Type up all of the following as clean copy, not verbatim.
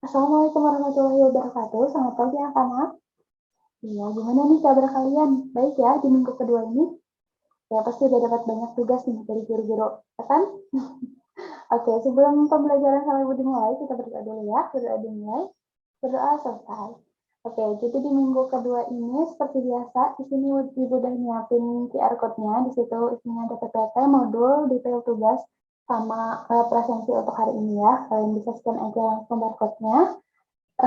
Assalamualaikum warahmatullahi wabarakatuh. Selamat pagi anak-anak. Iya, gimana nih kabar kalian? Baik ya di minggu kedua ini? Ya pasti udah dapat banyak tugas nih dari guru-guru, ya kan? Oke, sebelum pembelajaran sampai dimulai, kita berdoa dulu ya. Berdoa dimulai, berdoa selesai. Oke, jadi di minggu kedua ini seperti biasa, di sini Ibu udah nyiapin QR code-nya. Di situ isinya ada PPT, modul, detail tugas, sama presensi untuk hari ini ya. Kalian bisa scan aja langsung barcode-nya.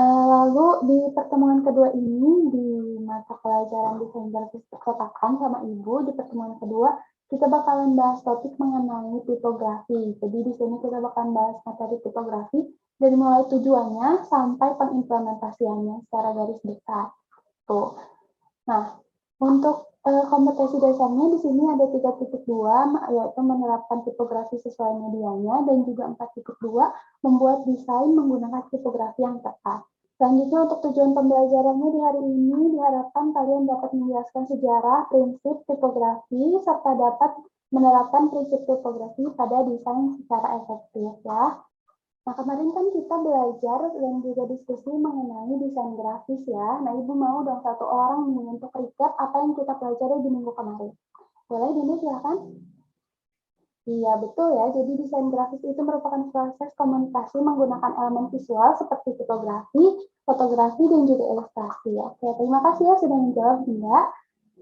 Lalu di pertemuan kedua ini di mata pelajaran desain grafis percetakan sama Ibu, di pertemuan kedua kita bakalan bahas topik mengenai tipografi. Jadi di sini kita bakalan bahas materi tipografi dari mulai tujuannya sampai pengimplementasiannya secara garis besar. Tuh. Nah, untuk kompetensi dasarnya di sini ada 3.2, yaitu menerapkan tipografi sesuai medianya, dan juga 4.2, membuat desain menggunakan tipografi yang tepat. Selanjutnya untuk tujuan pembelajarannya di hari ini diharapkan kalian dapat menjelaskan sejarah, prinsip tipografi, serta dapat menerapkan prinsip tipografi pada desain secara efektif ya. Nah, kemarin kan kita belajar dan juga diskusi mengenai desain grafis ya. Nah, Ibu mau dong satu orang nih untuk recap apa yang kita pelajari di minggu kemarin. Boleh, Dini, silahkan. Iya, betul ya. Jadi desain grafis itu merupakan proses komunikasi menggunakan elemen visual seperti tipografi, fotografi, dan juga ilustrasi. Oke, terima kasih ya sudah menjawab, Dinda.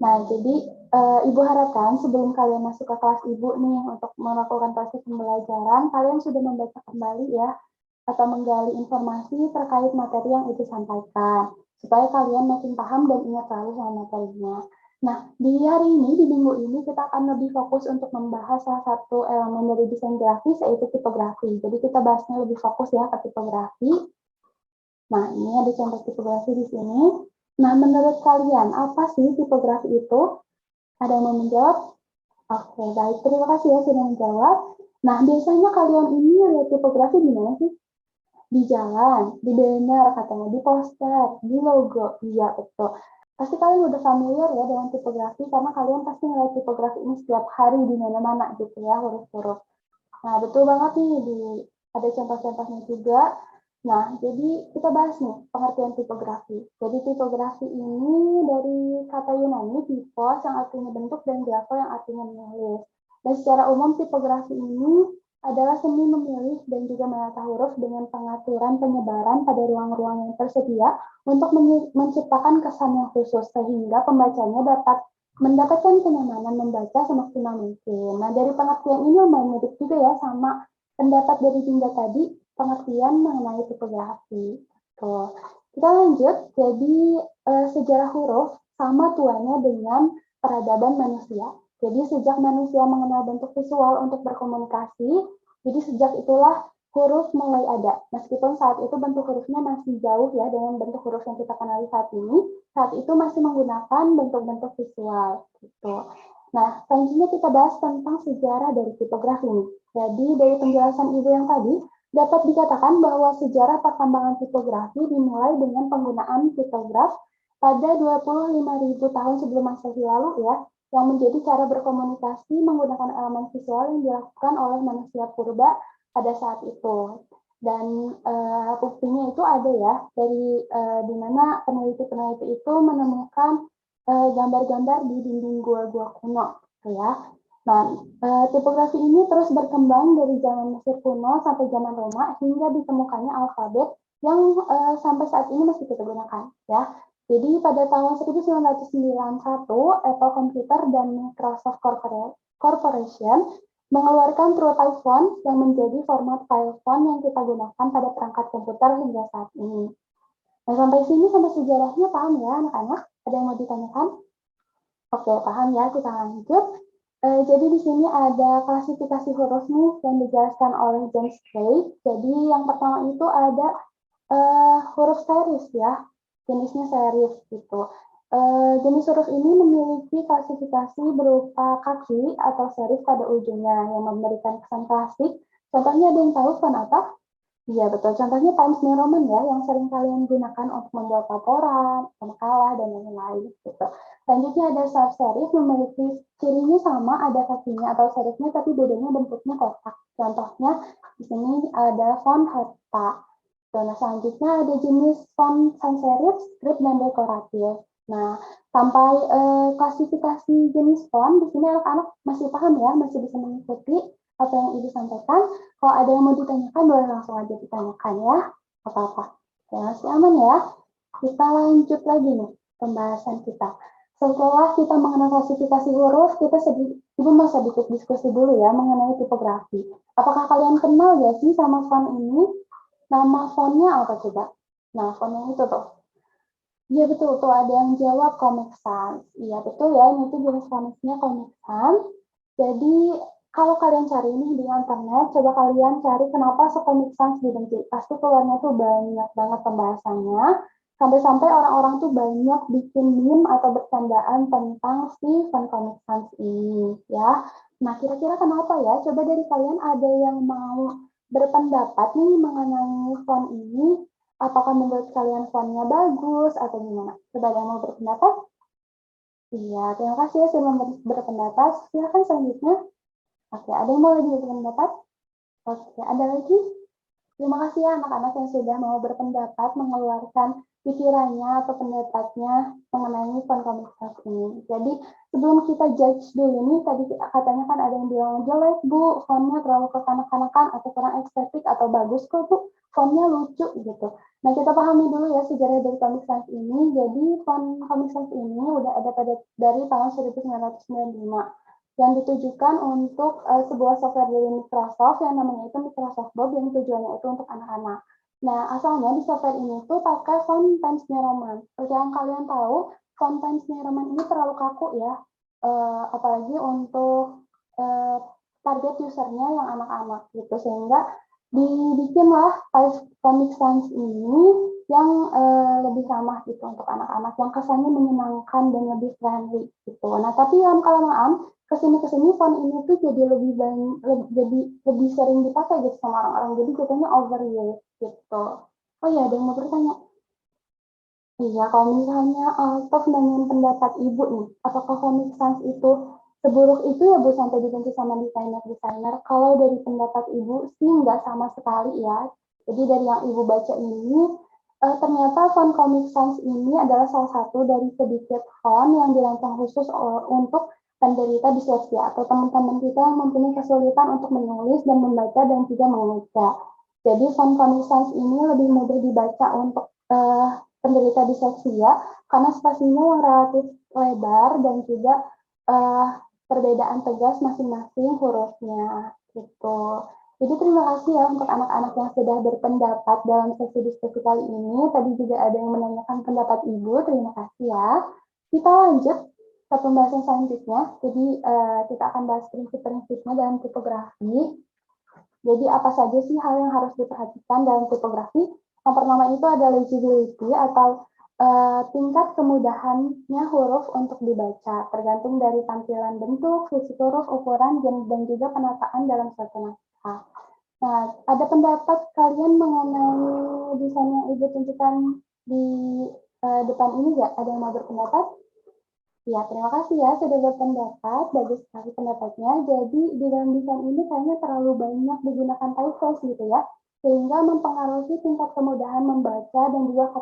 Nah, jadi Ibu harapkan sebelum kalian masuk ke kelas Ibu nih untuk melakukan proses pembelajaran, kalian sudah membaca kembali ya atau menggali informasi terkait materi yang Ibu sampaikan, supaya kalian makin paham dan ingat selalu sama materinya. Nah, di hari ini, di minggu ini, kita akan lebih fokus untuk membahas salah satu elemen dari desain grafis, yaitu tipografi. Jadi kita bahasnya lebih fokus ya ke tipografi. Nah, ini ada contoh tipografi di sini. Nah, menurut kalian, apa sih tipografi itu? Ada yang mau menjawab? Oke, baik. Terima kasih ya sudah menjawab. Nah, biasanya kalian ini lihat tipografi di mana sih? Di jalan, di banner katanya, di poster, di logo. Iya, betul. Pasti kalian udah familiar ya dengan tipografi karena kalian pasti ngeliat tipografi ini setiap hari di mana-mana gitu ya, huruf-huruf. Nah, betul banget nih, ada contoh-contohnya juga. Nah, jadi kita bahas nih pengertian tipografi. Jadi tipografi ini dari kata Yunani, typos yang artinya bentuk dan grafo yang artinya menulis. Dan secara umum tipografi ini adalah seni memilih dan juga menata huruf dengan pengaturan penyebaran pada ruang-ruang yang tersedia untuk menciptakan kesan yang khusus sehingga pembacanya dapat mendapatkan kenyamanan membaca semaksimal mungkin. Nah, dari pengertian ini mirip juga ya sama pendapat dari Dinda tadi, pengertian mengenai tipografi. Tuh. Kita lanjut, jadi sejarah huruf sama tuanya dengan peradaban manusia. Jadi sejak manusia mengenal bentuk visual untuk berkomunikasi, jadi sejak itulah huruf mulai ada. Meskipun saat itu bentuk hurufnya masih jauh ya dengan bentuk huruf yang kita kenali saat itu masih menggunakan bentuk-bentuk visual. Gitu. Nah, selanjutnya kita bahas tentang sejarah dari tipografi ini. Jadi dari penjelasan Ibu yang tadi, dapat dikatakan bahwa sejarah perkembangan tipografi dimulai dengan penggunaan tipograf pada 25.000 tahun sebelum Masehi lalu ya, yang menjadi cara berkomunikasi menggunakan elemen visual yang dilakukan oleh manusia purba pada saat itu. Dan buktinya itu ada ya, dari di mana peneliti-peneliti itu menemukan gambar-gambar di dinding gua-gua kuno, gitu ya. Nah, tipografi ini terus berkembang dari zaman Mesir kuno sampai zaman Roma hingga ditemukannya alfabet yang sampai saat ini masih kita gunakan, ya. Jadi pada tahun 1991, Apple Computer dan Microsoft Corporation mengeluarkan TrueType font yang menjadi format file font yang kita gunakan pada perangkat komputer hingga saat ini. Nah, sampai sini sampai sejarahnya paham ya anak-anak? Ada yang mau ditanyakan? Oke, paham ya, kita lanjut. Jadi di sini ada klasifikasi huruf nih yang dijelaskan oleh James Craig. Jadi yang pertama itu ada huruf serif ya, jenisnya serif gitu. Jenis huruf ini memiliki klasifikasi berupa kaki atau serif pada ujungnya yang memberikan kesan klasik. Contohnya ada yang tahu font apa? Iya betul, contohnya Times New Roman ya, yang sering kalian gunakan untuk membuat laporan, makalah, dan lain-lain gitu. Selanjutnya ada sans serif, memiliki cirinya sama, ada kakinya atau serifnya, tapi bedanya bentuknya kotak. Contohnya di sini ada font Herta. Nah, selanjutnya ada jenis font sans serif, script, dan dekoratif. Nah, sampai klasifikasi jenis font, di sini anak-anak masih paham ya, masih bisa mengikuti apa yang Ibu sampaikan. Kalau ada yang mau ditanyakan, boleh langsung aja ditanyakan ya. Apa-apa. Ya, masih aman ya. Kita lanjut lagi nih pembahasan kita. Setelah kita mengenal klasifikasi huruf, Ibu mau sedikit diskusi dulu ya mengenai tipografi. Apakah kalian kenal ya sih sama font ini? Nama fontnya apa coba? Nah, fontnya itu tuh. Iya betul, tuh ada yang jawab Comic Sans. Iya betul ya, ini tuh jenis komiknya Comic Sans. Jadi, kalau kalian cari ini di internet, coba kalian cari kenapa Comic Sans dibenci. Pasti keluarnya tuh banyak banget pembahasannya. Sampai-sampai orang-orang tuh banyak bikin meme atau bercandaan tentang si font Comic Sans ini. Ya, nah kira-kira kenapa ya? Coba dari kalian ada yang mau berpendapat nih mengenai font ini, apakah menurut kalian fontnya bagus atau gimana? Coba ada yang mau berpendapat? Iya, terima kasih ya sudah berpendapat. Silahkan selanjutnya. Oke, ada yang mau lagi berpendapat? Oke, ada lagi? Terima kasih ya anak-anak yang sudah mau berpendapat, mengeluarkan pikirannya atau pendapatnya mengenai font Comic Sans ini. Jadi sebelum kita judge dulu nih, tadi katanya kan ada yang bilang jelek Bu, fontnya terlalu kekanak-kanakan atau kurang estetik atau bagus kok Bu, fontnya lucu gitu. Nah kita pahami dulu ya sejarah dari Comic Sans ini. Jadi font Comic Sans ini udah ada dari tahun 1995 yang ditujukan untuk sebuah software dari Microsoft yang namanya itu Microsoft Bob yang tujuannya itu untuk anak-anak. Nah, asalnya di software ini tuh pakai font Times New Roman. Seperti yang kalian tahu, font Times New Roman ini terlalu kaku ya, apalagi untuk target usernya yang anak-anak gitu, sehingga dibikinlah Comic Sans ini yang lebih ramah gitu untuk anak-anak, yang kesannya menyenangkan dan lebih friendly gitu. Nah, tapi lama-kelamaan kesini font ini tuh jadi lebih sering dipakai gitu sama orang-orang, jadi jatuhnya overuse gitu. Oh iya, ada yang mau bertanya? Iya, kalau misalnya Altof nanyain pendapat Ibu nih, apakah Comic Sans itu seburuk itu ya Bu sampai dibenci sama desainer-desainer? Kalau dari pendapat Ibu sih nggak sama sekali ya. Jadi dari yang Ibu baca ini, ternyata font Comic Sans ini adalah salah satu dari sedikit font yang dirancang khusus untuk penderita disleksia atau teman-teman kita yang mempunyai kesulitan untuk menulis dan membaca dan juga membaca. Jadi font Comic Sans ini lebih mudah dibaca untuk penderita disleksia karena spasinya yang relatif lebar dan juga perbedaan tegas masing-masing hurufnya gitu. Jadi terima kasih ya untuk anak-anak yang sudah berpendapat dalam sesi diskusi kali ini. Tadi juga ada yang menanyakan pendapat Ibu, terima kasih ya. Kita lanjut ke pembahasan selanjutnya. Jadi kita akan bahas prinsip-prinsipnya dalam tipografi. Jadi apa saja sih hal yang harus diperhatikan dalam tipografi? Yang pertama itu ada legibility atau tingkat kemudahannya huruf untuk dibaca, tergantung dari tampilan bentuk, fisik huruf, ukuran, dan juga penataan dalam suatu naskah. Nah, ada pendapat kalian mengenai desain yang Ibu tunjukkan di depan ini nggak? Ada yang mau berpendapat? Ya, terima kasih ya sudah berpendapat. Bagus sekali pendapatnya. Jadi di dalam desain ini kayaknya terlalu banyak digunakan typeface gitu ya, sehingga mempengaruhi tingkat kemudahan membaca dan juga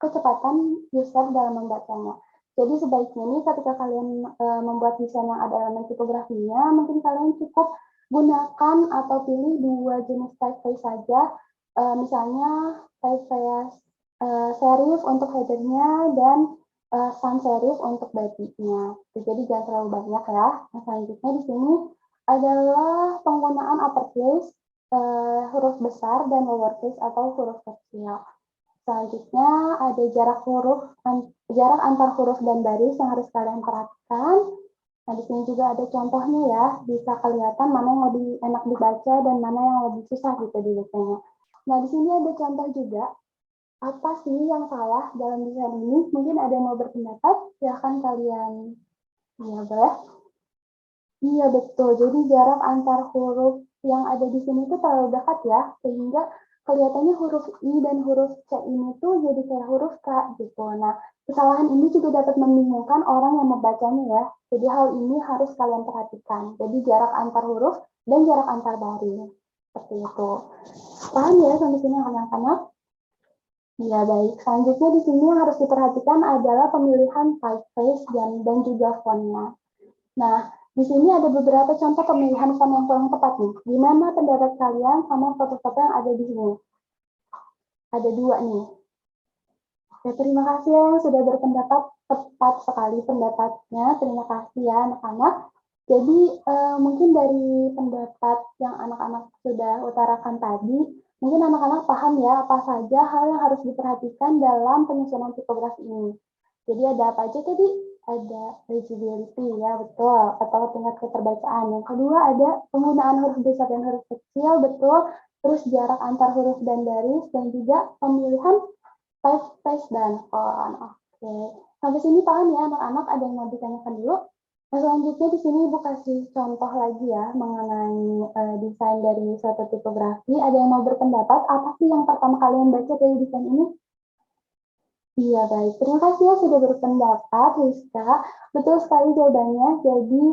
kecepatan user dalam membacanya. Jadi sebaiknya nih ketika kalian membuat desain yang ada elemen tipografinya, mungkin kalian cukup gunakan atau pilih dua jenis typeface saja. Misalnya typeface serif untuk headernya dan sans serif untuk body-nya. Jadi jangan terlalu banyak ya. Nah, selanjutnya di sini adalah penggunaan uppercase, huruf besar dan lowercase atau huruf kecil. Selanjutnya ada jarak antar huruf dan baris yang harus kalian perhatikan. Nah, di sini juga ada contohnya ya, bisa kelihatan mana yang lebih enak dibaca dan mana yang lebih susah gitu dibacanya. Nah, di sini ada contoh juga. Apa sih yang salah dalam desain ini? Mungkin ada yang mau berpendapat, silahkan kalian. Iya, boleh. Iya, betul. Jadi jarak antar huruf yang ada di sini tuh terlalu dekat ya, sehingga kelihatannya huruf I dan huruf C ini tuh jadi kayak huruf K gitu. Nah, kesalahan ini juga dapat membingungkan orang yang membacanya ya. Jadi hal ini harus kalian perhatikan. Jadi jarak antar huruf dan jarak antar baris. Seperti itu. Paham ya sampai sini anak-anak? Ya, baik. Selanjutnya di sini yang harus diperhatikan adalah pemilihan typeface dan juga fontnya. Nah, di sini ada beberapa contoh pemilihan font yang kurang tepat nih. Gimana pendapat kalian sama foto-foto yang ada di sini? Ada dua nih. Ya, terima kasih yang sudah berpendapat, tepat sekali pendapatnya. Terima kasih ya anak-anak. Jadi mungkin dari pendapat yang anak-anak sudah utarakan tadi, mungkin anak-anak paham ya apa saja hal yang harus diperhatikan dalam penyusunan tipografi ini. Jadi ada apa aja tadi? Ada legibility ya, betul, atau tingkat keterbacaan. Yang kedua ada penggunaan huruf besar dan huruf kecil, betul. Terus jarak antar huruf dan baris, dan juga pemilihan typeface dan font. Oke, sampai sini paham ya anak-anak? Ada yang mau ditanyakan dulu? Nah, selanjutnya di sini Ibu kasih contoh lagi ya mengenai desain dari suatu tipografi. Ada yang mau berpendapat apa sih yang pertama kalian baca dari desain ini? Iya, baik. Terima kasih ya sudah berpendapat, Rizka. Betul sekali jawabannya. Jadi,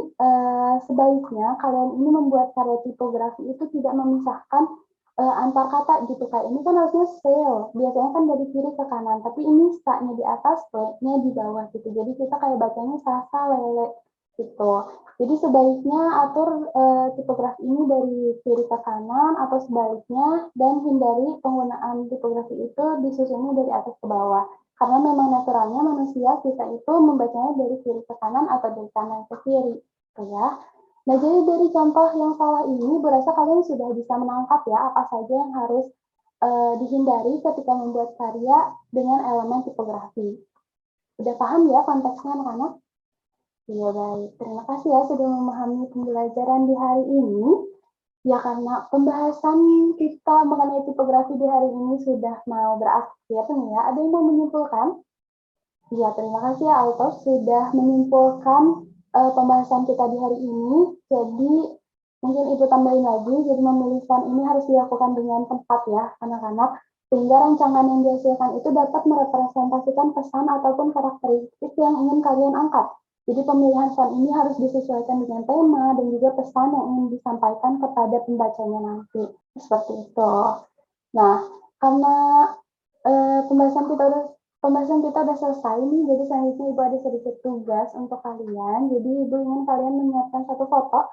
sebaiknya kalian ini membuat karya tipografi itu tidak memisahkan antar kata gitu. Kayak ini kan harusnya sail. Biasanya kan dari kiri ke kanan. Tapi ini sa-nya di atas, le-nya di bawah gitu. Jadi kita kayak bacanya sasa, lele gitu. Jadi sebaiknya atur tipografi ini dari kiri ke kanan atau sebaliknya, dan hindari penggunaan tipografi itu disusunnya dari atas ke bawah. Karena memang naturalnya manusia kita itu membacanya dari kiri ke kanan atau dari kanan ke kiri, gitu ya. Nah, jadi dari contoh yang salah ini, berasa kalian sudah bisa menangkap ya apa saja yang harus dihindari ketika membuat karya dengan elemen tipografi. Udah paham ya konteksnya anak-anak? Iya, baik. Terima kasih ya sudah memahami pembelajaran di hari ini. Ya, karena pembahasan kita mengenai tipografi di hari ini sudah mau berakhir nih ya. Ada yang mau menyimpulkan? Iya, terima kasih ya Alto sudah menyimpulkan pembahasan kita di hari ini. Jadi mungkin Ibu tambahin lagi, jadi memilih font ini harus dilakukan dengan tepat ya anak-anak, sehingga rancangan yang dihasilkan itu dapat merepresentasikan pesan ataupun karakteristik yang ingin kalian angkat. Jadi pemilihan font ini harus disesuaikan dengan tema dan juga pesan yang ingin disampaikan kepada pembacanya nanti. Seperti itu. Nah, karena pembahasan kita udah selesai nih, jadi selanjutnya Ibu ada sedikit tugas untuk kalian. Jadi Ibu ingin kalian menyiapkan satu foto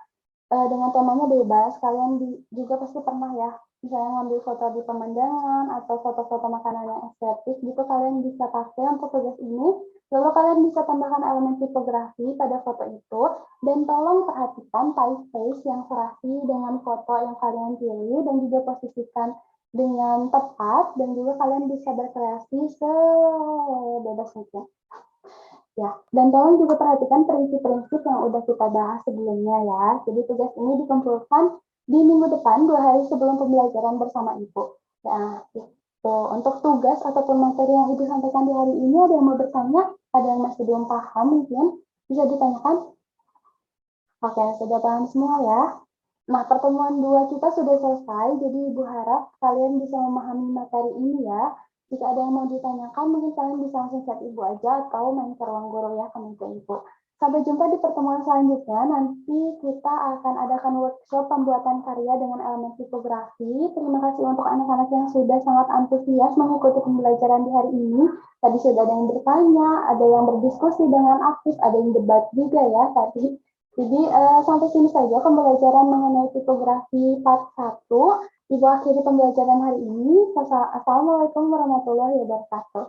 dengan temanya bebas. Kalian juga pasti pernah ya, misalnya ngambil foto di pemandangan atau foto-foto makanan yang estetik, gitu kalian bisa pakai untuk tugas ini. Lalu kalian bisa tambahkan elemen tipografi pada foto itu, dan tolong perhatikan typeface yang serasi dengan foto yang kalian pilih, dan juga posisikan dengan tepat, dan juga kalian bisa berkreasi sebebas mungkin. Ya, dan tolong juga perhatikan prinsip-prinsip yang udah kita bahas sebelumnya ya. Jadi tugas ini dikumpulkan di minggu depan, 2 hari sebelum pembelajaran bersama Ibu. Nah, itu. Untuk tugas ataupun materi yang Ibu sampaikan di hari ini, ada yang mau bertanya? Ada yang masih belum paham mungkin? Bisa ditanyakan? Oke, sudah paham semua ya. Nah, pertemuan 2 kita sudah selesai, jadi Ibu harap kalian bisa memahami materi ini ya. Jika ada yang mau ditanyakan, mungkin kalian bisa langsung chat Ibu aja atau main ke ruang guru ya, ke meja Ibu. Sampai jumpa di pertemuan selanjutnya. Nanti kita akan adakan workshop pembuatan karya dengan elemen tipografi. Terima kasih untuk anak-anak yang sudah sangat antusias mengikuti pembelajaran di hari ini. Tadi sudah ada yang bertanya, ada yang berdiskusi dengan aktif, ada yang debat juga ya tadi. Jadi sampai sini saja pembelajaran mengenai tipografi part 1. Ibu akhiri pembelajaran hari ini. Assalamualaikum warahmatullahi wabarakatuh.